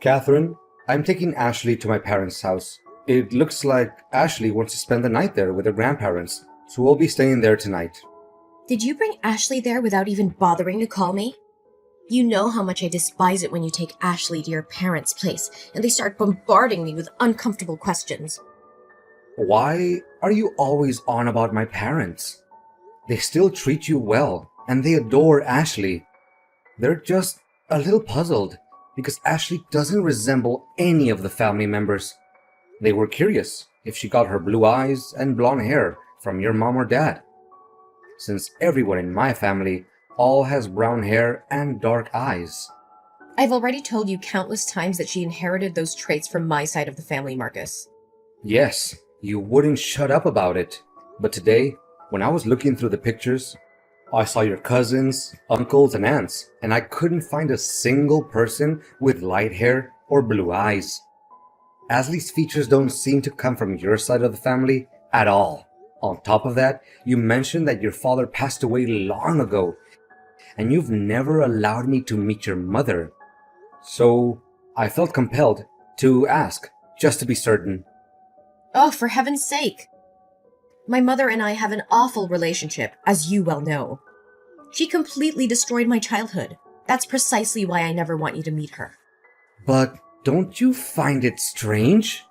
Catherine, I'm taking Ashley to my parents' house. It looks like Ashley wants to spend the night there with her grandparents, so we'll be staying there tonight. Did you bring Ashley there without even bothering to call me? You know how much I despise it when you take Ashley to your parents' place and they start bombarding me with uncomfortable questions. Why are you always on about my parents? They still treat you well, and they adore Ashley. They're just a little puzzled because Ashley doesn't resemble any of the family members. They were curious if she got her blue eyes and blonde hair from your mom or dad. Since everyone in my family all has brown hair and dark eyes. I've already told you countless times that she inherited those traits from my side of the family, Marcus. Yes, you wouldn't shut up about it. But today, when I was looking through the pictures, I saw your cousins, uncles, and aunts, and I couldn't find a single person with light hair or blue eyes. Ashley's features don't seem to come from your side of the family at all. On top of that, you mentioned that your father passed away long ago, and you've never allowed me to meet your mother. So I felt compelled to ask, just to be certain. Oh, for heaven's sake! My mother and I have an awful relationship, as you well know. She completely destroyed my childhood. That's precisely why I never want you to meet her. But don't you find it strange?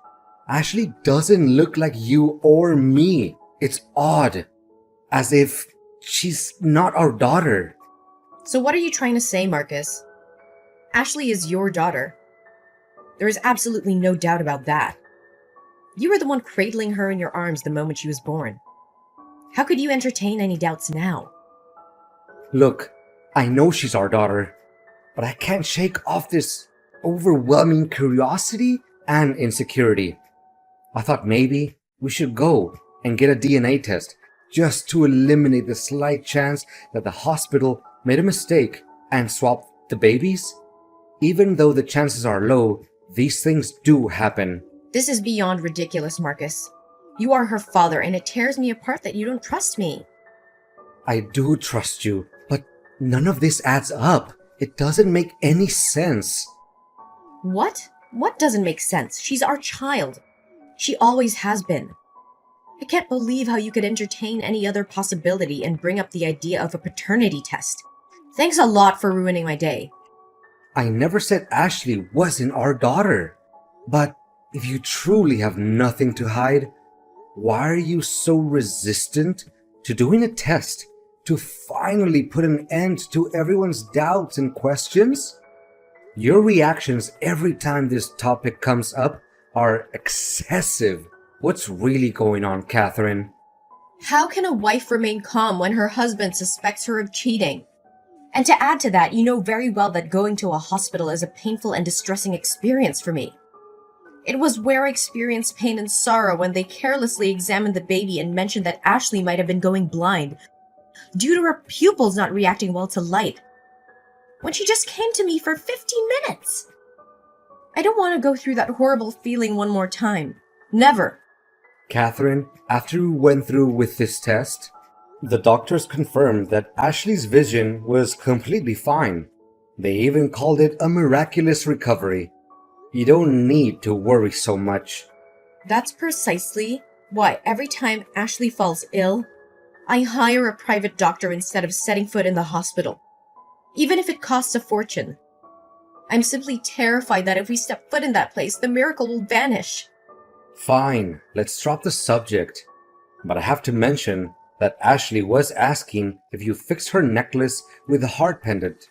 Ashley doesn't look like you or me. It's odd. As if she's not our daughter. So what are you trying to say, Marcus? Ashley is your daughter. There is absolutely no doubt about that. You were the one cradling her in your arms the moment she was born. How could you entertain any doubts now? Look, I know she's our daughter, but I can't shake off this overwhelming curiosity and insecurity. I thought maybe we should go and get a DNA test just to eliminate the slight chance that the hospital made a mistake and swapped the babies. Even though the chances are low, these things do happen. This is beyond ridiculous, Marcus. You are her father, and it tears me apart that you don't trust me. I do trust you, but none of this adds up. It doesn't make any sense. What? What doesn't make sense? She's our child. She always has been. I can't believe how you could entertain any other possibility and bring up the idea of a paternity test. Thanks a lot for ruining my day. I never said Ashley wasn't our daughter. But if you truly have nothing to hide, why are you so resistant to doing a test to finally put an end to everyone's doubts and questions? Your reactions every time this topic comes up are excessive. What's really going on, Catherine? How can a wife remain calm when her husband suspects her of cheating? And to add to that, you know very well that going to a hospital is a painful and distressing experience for me. It was where I experienced pain and sorrow when they carelessly examined the baby and mentioned that Ashley might have been going blind due to her pupils not reacting well to light, when she just came to me for 15 minutes. I don't want to go through that horrible feeling one more time. Never. Catherine, after we went through with this test, the doctors confirmed that Ashley's vision was completely fine. They even called it a miraculous recovery. You don't need to worry so much. That's precisely why every time Ashley falls ill, I hire a private doctor instead of setting foot in the hospital. Even if it costs a fortune. I'm simply terrified that if we step foot in that place, the miracle will vanish. Fine, let's drop the subject. But I have to mention that Ashley was asking if you fixed her necklace with a heart pendant.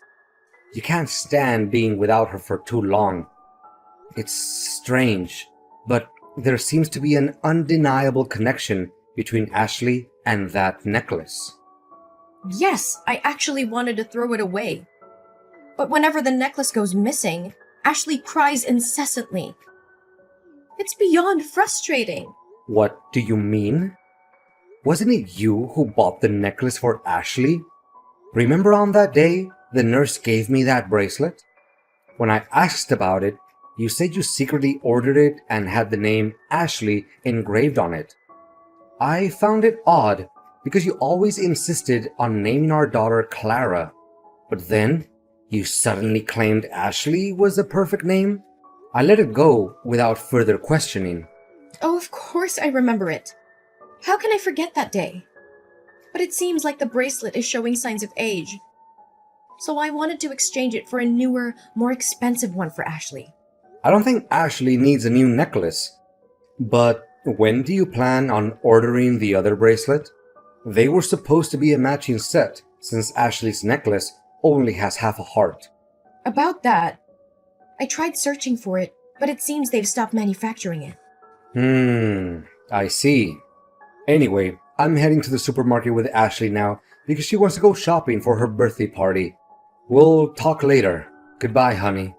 You can't stand being without her for too long. It's strange, but there seems to be an undeniable connection between Ashley and that necklace. Yes, I actually wanted to throw it away. But whenever the necklace goes missing, Ashley cries incessantly. It's beyond frustrating. What do you mean? Wasn't it you who bought the necklace for Ashley? Remember on that day the nurse gave me that bracelet? When I asked about it, you said you secretly ordered it and had the name Ashley engraved on it. I found it odd because you always insisted on naming our daughter Clara. But then, you suddenly claimed Ashley was the perfect name? I let it go without further questioning. Oh, of course I remember it. How can I forget that day? But it seems like the bracelet is showing signs of age. So I wanted to exchange it for a newer, more expensive one for Ashley. I don't think Ashley needs a new necklace. But when do you plan on ordering the other bracelet? They were supposed to be a matching set, since Ashley's necklace only has half a heart. About that, I tried searching for it, but it seems they've stopped manufacturing it. I see. Anyway, I'm heading to the supermarket with Ashley now because she wants to go shopping for her birthday party. We'll talk later. Goodbye, honey.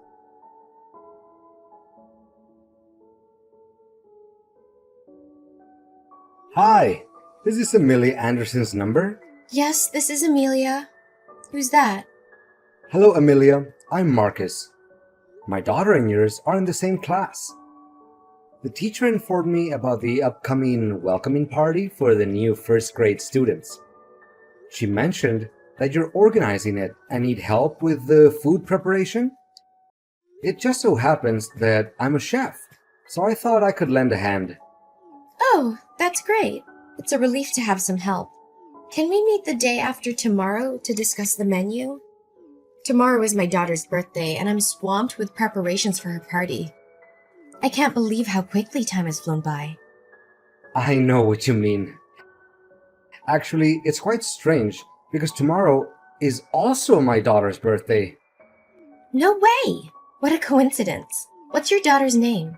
Hi, is this Amelia Anderson's number? Yes, this is Amelia. Who's that? Hello, Amelia. I'm Marcus. My daughter and yours are in the same class. The teacher informed me about the upcoming welcoming party for the new first grade students. She mentioned that you're organizing it and need help with the food preparation. It just so happens that I'm a chef, so I thought I could lend a hand. Oh, that's great. It's a relief to have some help. Can we meet the day after tomorrow to discuss the menu? Tomorrow is my daughter's birthday, and I'm swamped with preparations for her party. I can't believe how quickly time has flown by. I know what you mean. Actually, it's quite strange because tomorrow is also my daughter's birthday. No way! What a coincidence. What's your daughter's name?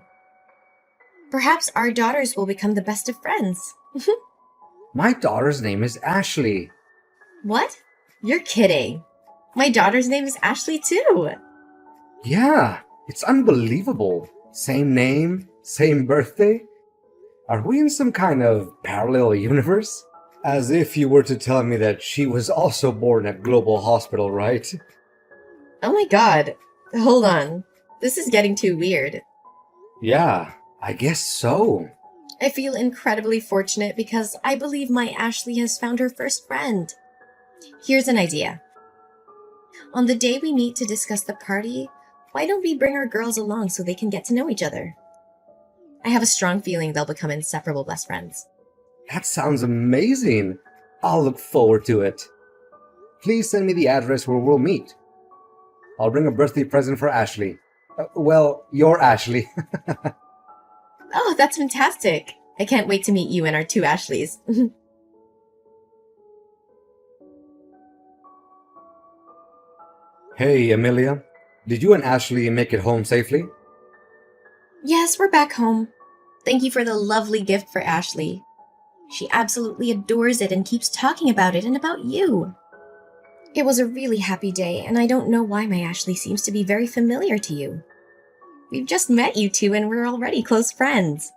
Perhaps our daughters will become the best of friends. My daughter's name is Ashley. What? You're kidding. My daughter's name is Ashley too. Yeah, it's unbelievable. Same name, same birthday. Are we in some kind of parallel universe? As if you were to tell me that she was also born at Global Hospital, right? Oh my god. Hold on. This is getting too weird. Yeah, I guess so. I feel incredibly fortunate because I believe my Ashley has found her first friend. Here's an idea. On the day we meet to discuss the party, why don't we bring our girls along so they can get to know each other? I have a strong feeling they'll become inseparable best friends. That sounds amazing. I'll look forward to it. Please send me the address where we'll meet. I'll bring a birthday present for Ashley. Well, your Ashley. Oh, that's fantastic. I can't wait to meet you and our two Ashleys. Hey, Amelia. Did you and Ashley make it home safely? Yes, we're back home. Thank you for the lovely gift for Ashley. She absolutely adores it and keeps talking about it and about you. It was a really happy day, and I don't know why my Ashley seems to be very familiar to you. We've just met you two and we're already close friends.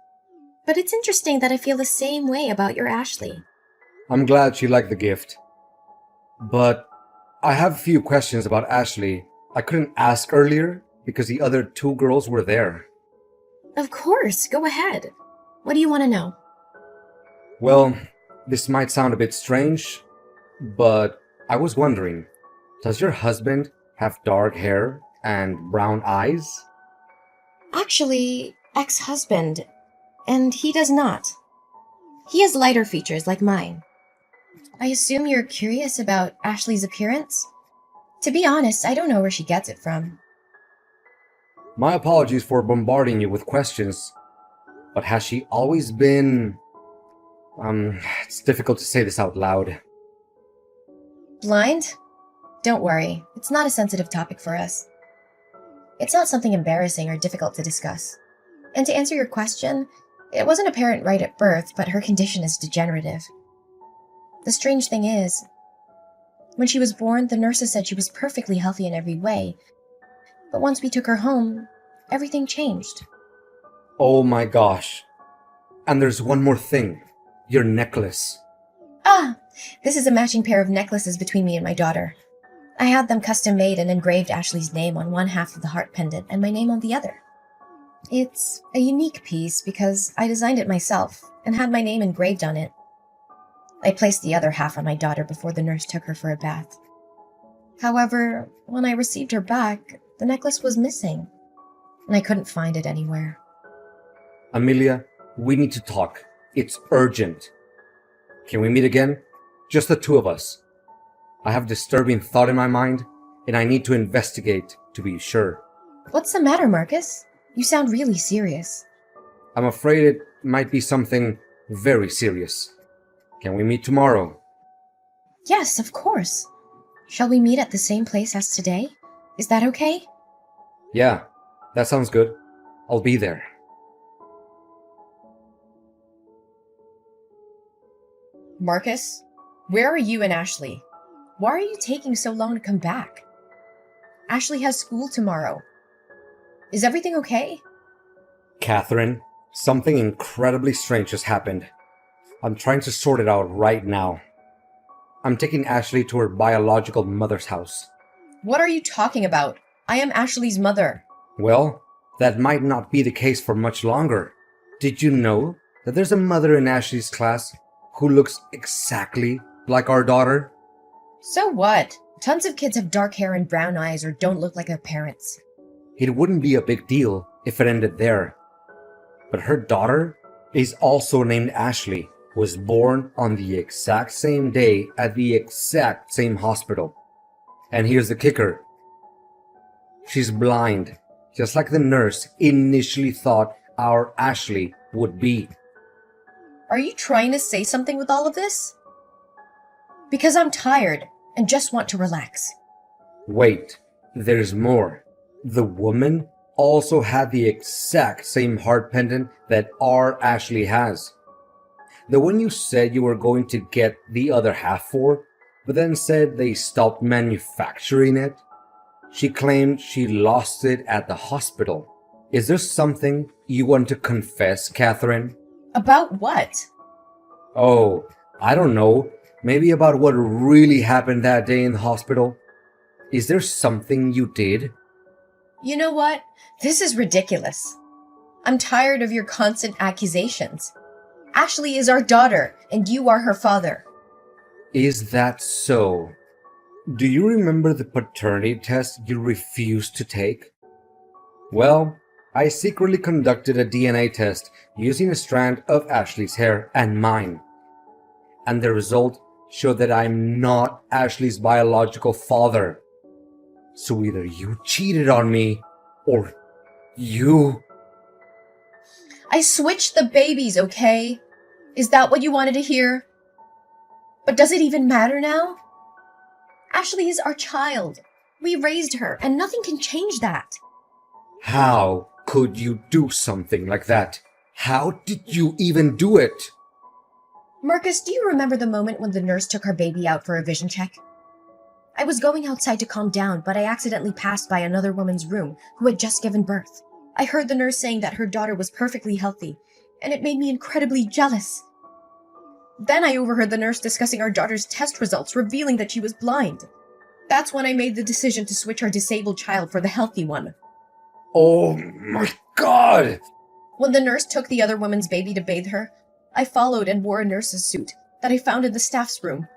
But it's interesting that I feel the same way about your Ashley. I'm glad she liked the gift. But I have a few questions about Ashley I couldn't ask earlier because the other two girls were there. Of course, go ahead. What do you want to know? Well, this might sound a bit strange, but I was wondering, does your husband have dark hair and brown eyes? Actually, ex-husband, and he does not. He has lighter features like mine. I assume you're curious about Ashley's appearance? To be honest, I don't know where she gets it from. My apologies for bombarding you with questions, but has she always been... it's difficult to say this out loud. Blind? Don't worry, it's not a sensitive topic for us. It's not something embarrassing or difficult to discuss. And to answer your question, it wasn't apparent right at birth, but her condition is degenerative. The strange thing is, when she was born, the nurses said she was perfectly healthy in every way. But once we took her home, everything changed. Oh my gosh. And there's one more thing. Your necklace. Ah, this is a matching pair of necklaces between me and my daughter. I had them custom made and engraved Ashley's name on one half of the heart pendant and my name on the other. It's a unique piece because I designed it myself and had my name engraved on it. I placed the other half on my daughter before the nurse took her for a bath. However, when I received her back, the necklace was missing. and I couldn't find it anywhere. Amelia, we need to talk. It's urgent. Can we meet again? Just the two of us. I have a disturbing thought in my mind, and I need to investigate to be sure. What's the matter, Marcus? You sound really serious. I'm afraid it might be something very serious. Can we meet tomorrow? Yes, of course. Shall we meet at the same place as today? Is that okay? Yeah, that sounds good. I'll be there. Marcus, where are you and Ashley? Why are you taking so long to come back? Ashley has school tomorrow. Is everything okay? Catherine, something incredibly strange has happened. I'm trying to sort it out right now. I'm taking Ashley to her biological mother's house. What are you talking about? I am Ashley's mother. Well, that might not be the case for much longer. Did you know that there's a mother in Ashley's class who looks exactly like our daughter? So what? Tons of kids have dark hair and brown eyes or don't look like their parents. It wouldn't be a big deal if it ended there. But her daughter is also named Ashley, was born on the exact same day at the exact same hospital. And here's the kicker. She's blind, just like the nurse initially thought our Ashley would be. Are you trying to say something with all of this? Because I'm tired and just want to relax. Wait, there's more. The woman also had the exact same heart pendant that our Ashley has. The one you said you were going to get the other half for, but then said they stopped manufacturing it. She claimed she lost it at the hospital. Is there something you want to confess, Catherine? About what? Oh, I don't know. Maybe about what really happened that day in the hospital. Is there something you did? You know what? This is ridiculous. I'm tired of your constant accusations. Ashley is our daughter, and you are her father. Is that so? Do you remember the paternity test you refused to take? Well, I secretly conducted a DNA test using a strand of Ashley's hair and mine. And the result showed that I'm not Ashley's biological father. So either you cheated on me, or you... I switched the babies, okay? Is that what you wanted to hear? But does it even matter now? Ashley is our child. We raised her, and nothing can change that. How could you do something like that? How did you even do it? Marcus, do you remember the moment when the nurse took her baby out for a vision check? I was going outside to calm down, but I accidentally passed by another woman's room who had just given birth. I heard the nurse saying that her daughter was perfectly healthy, and it made me incredibly jealous. Then I overheard the nurse discussing our daughter's test results, revealing that she was blind. That's when I made the decision to switch our disabled child for the healthy one. Oh my God! When the nurse took the other woman's baby to bathe her, I followed and wore a nurse's suit that I found in the staff's room.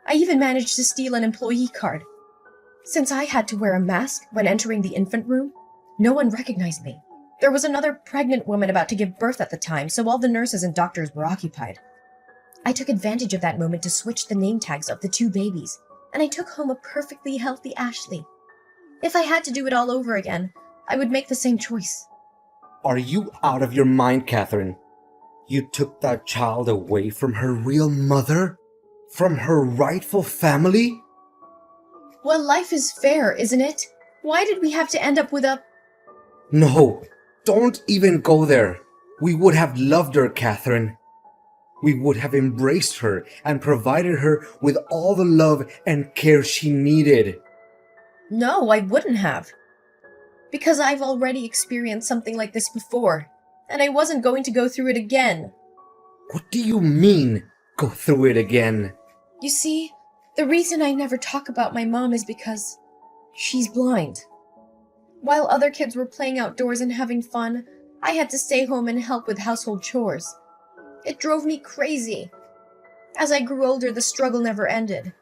I even managed to steal an employee card. Since I had to wear a mask when entering the infant room, no one recognized me. There was another pregnant woman about to give birth at the time, so all the nurses and doctors were occupied. I took advantage of that moment to switch the name tags of the two babies, and I took home a perfectly healthy Ashley. If I had to do it all over again, I would make the same choice. Are you out of your mind, Catherine? You took that child away from her real mother? From her rightful family? Well, life is fair, isn't it? Why did we have to end up with a... No, don't even go there. We would have loved her, Catherine. We would have embraced her and provided her with all the love and care she needed. No, I wouldn't have. Because I've already experienced something like this before, and I wasn't going to go through it again. What do you mean, go through it again? You see, the reason I never talk about my mom is because she's blind. While other kids were playing outdoors and having fun, I had to stay home and help with household chores. It drove me crazy. As I grew older, the struggle never ended.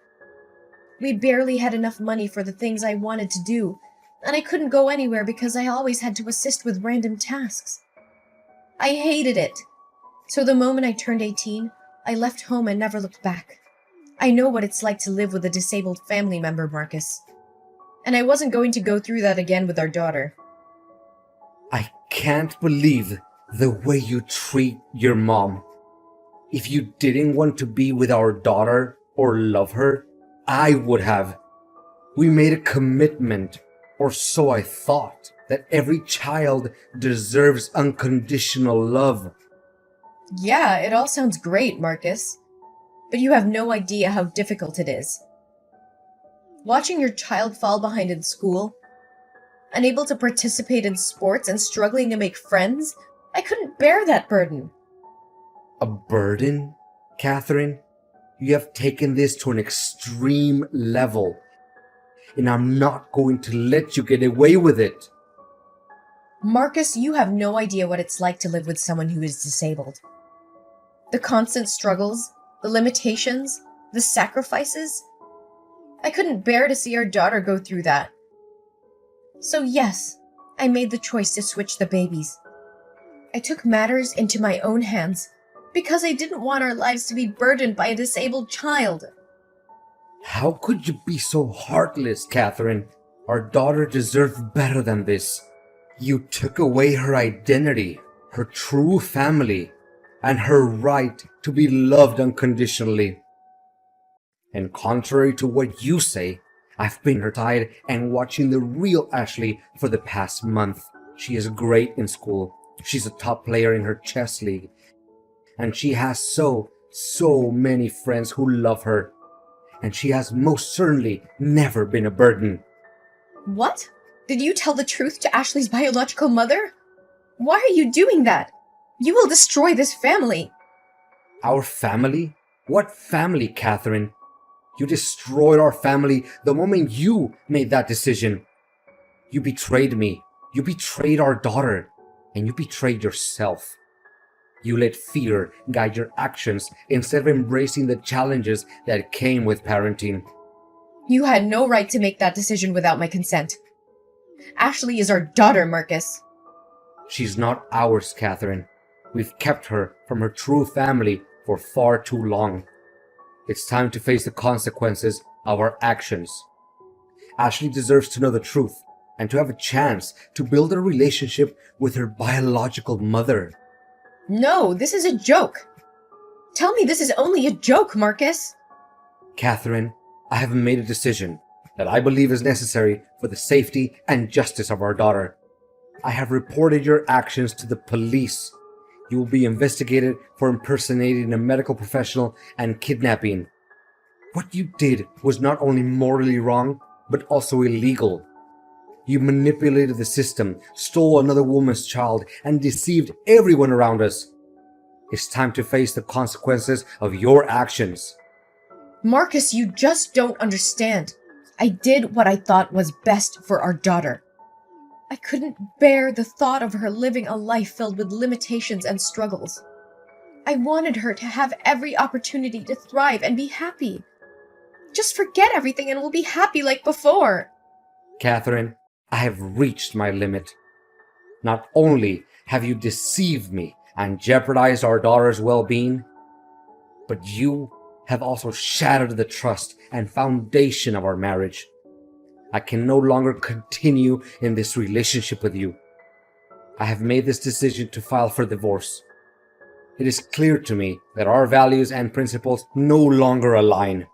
We barely had enough money for the things I wanted to do, and I couldn't go anywhere because I always had to assist with random tasks. I hated it. So the moment I turned 18, I left home and never looked back. I know what it's like to live with a disabled family member, Marcus. And I wasn't going to go through that again with our daughter. I can't believe the way you treat your mom. If you didn't want to be with our daughter or love her, I would have. We made a commitment, or so I thought, that every child deserves unconditional love. Yeah, it all sounds great, Marcus. But you have no idea how difficult it is. Watching your child fall behind in school, unable to participate in sports and struggling to make friends, I couldn't bear that burden. A burden, Catherine? You have taken this to an extreme level, and I'm not going to let you get away with it. Marcus, you have no idea what it's like to live with someone who is disabled. The constant struggles, the limitations, the sacrifices. I couldn't bear to see our daughter go through that. So yes, I made the choice to switch the babies. I took matters into my own hands because I didn't want our lives to be burdened by a disabled child. How could you be so heartless, Catherine? Our daughter deserved better than this. You took away her identity, her true family, and her right to be loved unconditionally. And contrary to what you say, I've been her side and watching the real Ashley for the past month. She is great in school. She's a top player in her chess league. And she has so many friends who love her. And she has most certainly never been a burden. What? Did you tell the truth to Ashley's biological mother? Why are you doing that? You will destroy this family. Our family? What family, Catherine? You destroyed our family the moment you made that decision. You betrayed me. You betrayed our daughter. And you betrayed yourself. You let fear guide your actions instead of embracing the challenges that came with parenting. You had no right to make that decision without my consent. Ashley is our daughter, Marcus. She's not ours, Catherine. We've kept her from her true family for far too long. It's time to face the consequences of our actions. Ashley deserves to know the truth and to have a chance to build a relationship with her biological mother. No, this is a joke. Tell me this is only a joke, Marcus. Catherine, I have made a decision that I believe is necessary for the safety and justice of our daughter. I have reported your actions to the police. You will be investigated for impersonating a medical professional and kidnapping. What you did was not only morally wrong, but also illegal. You manipulated the system, stole another woman's child, and deceived everyone around us. It's time to face the consequences of your actions. Marcus, you just don't understand. I did what I thought was best for our daughter. I couldn't bear the thought of her living a life filled with limitations and struggles. I wanted her to have every opportunity to thrive and be happy. Just forget everything and we'll be happy like before. Catherine, I have reached my limit. Not only have you deceived me and jeopardized our daughter's well-being, but you have also shattered the trust and foundation of our marriage. I can no longer continue in this relationship with you. I have made this decision to file for divorce. It is clear to me that our values and principles no longer align.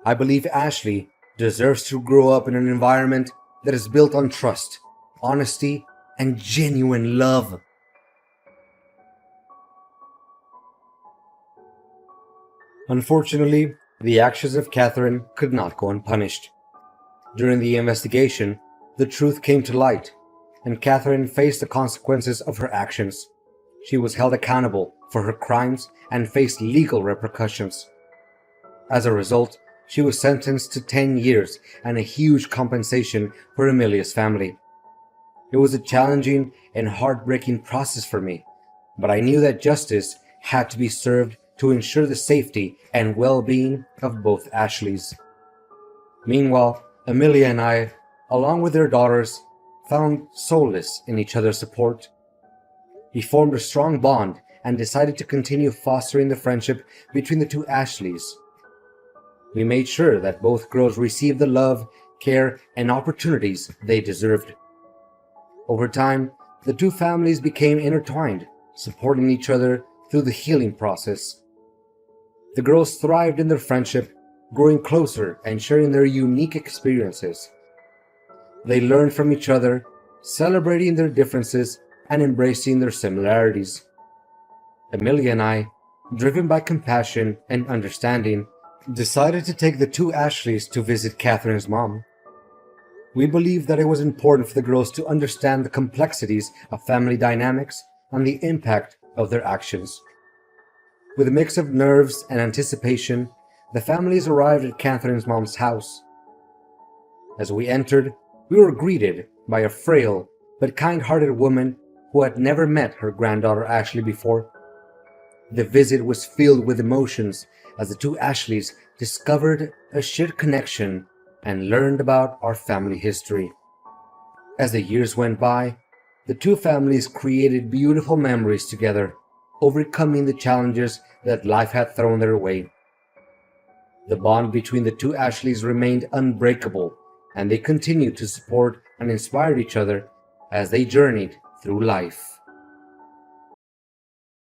I believe Ashley deserves to grow up in an environment that is built on trust, honesty, and genuine love. Unfortunately, the actions of Catherine could not go unpunished. During the investigation, the truth came to light, and Catherine faced the consequences of her actions. She was held accountable for her crimes and faced legal repercussions. As a result, she was sentenced to 10 years and a huge compensation for Amelia's family. It was a challenging and heartbreaking process for me, but I knew that justice had to be served to ensure the safety and well-being of both Ashleys. Meanwhile, Amelia and I along with their daughters, found solace in each other's support. We formed a strong bond and decided to continue fostering the friendship between the two Ashleys. We made sure that both girls received the love, care, and opportunities they deserved. Over time, the two families became intertwined, supporting each other through the healing process. The girls thrived in their friendship, growing closer and sharing their unique experiences. They learned from each other, celebrating their differences and embracing their similarities. Amelia and I, driven by compassion and understanding, decided to take the two Ashleys to visit Catherine's mom. We believed that it was important for the girls to understand the complexities of family dynamics and the impact of their actions. With a mix of nerves and anticipation, the families arrived at Catherine's mom's house. As we entered, we were greeted by a frail but kind-hearted woman who had never met her granddaughter Ashley before. The visit was filled with emotions as the two Ashleys discovered a shared connection and learned about our family history. As the years went by, the two families created beautiful memories together, overcoming the challenges that life had thrown their way. The bond between the two Ashleys remained unbreakable, and they continued to support and inspire each other as they journeyed through life.